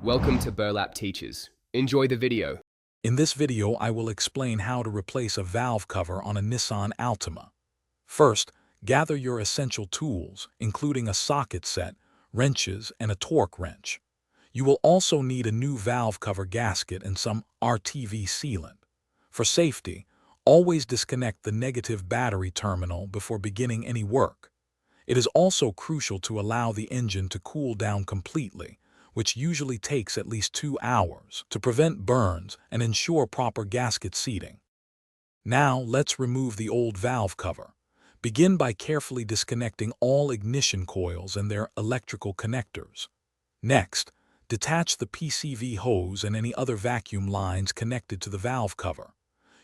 Welcome to Burlap Teachers. Enjoy the video. In this video, I will explain how to replace a valve cover on a Nissan Altima. First, gather your essential tools, including a socket set, wrenches, and a torque wrench. You will also need a new valve cover gasket and some RTV sealant. For safety, always disconnect the negative battery terminal before beginning any work. It is also crucial to allow the engine to cool down completely, which usually takes at least 2 hours, to prevent burns and ensure proper gasket seating. Now, let's remove the old valve cover. Begin by carefully disconnecting all ignition coils and their electrical connectors. Next, detach the PCV hose and any other vacuum lines connected to the valve cover.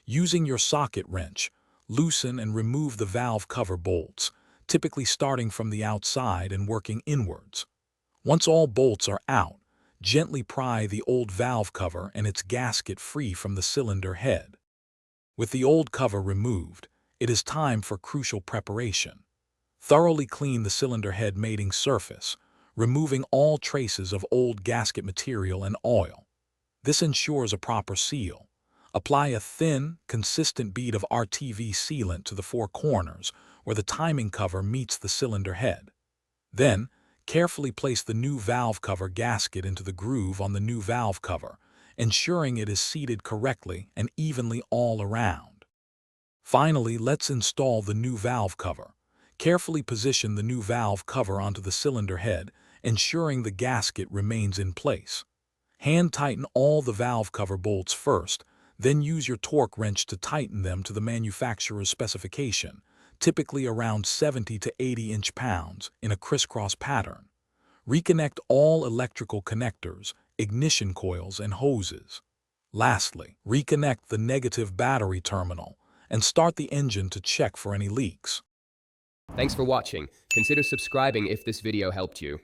Using your socket wrench, loosen and remove the valve cover bolts, typically starting from the outside and working inwards. Once all bolts are out, gently pry the old valve cover and its gasket free from the cylinder head. With the old cover removed, it is time for crucial preparation. Thoroughly clean the cylinder head mating surface, removing all traces of old gasket material and oil. This ensures a proper seal. Apply a thin, consistent bead of RTV sealant to the 4 corners where the timing cover meets the cylinder head. Then, carefully place the new valve cover gasket into the groove on the new valve cover, ensuring it is seated correctly and evenly all around. Finally, let's install the new valve cover. Carefully position the new valve cover onto the cylinder head, ensuring the gasket remains in place. Hand tighten all the valve cover bolts first, then use your torque wrench to tighten them to the manufacturer's specification, typically around 70 to 80 inch-pounds, in a crisscross pattern. Reconnect all electrical connectors, ignition coils, and hoses. Lastly, reconnect the negative battery terminal and start the engine to check for any leaks. Thanks for watching. Consider subscribing if this video helped you.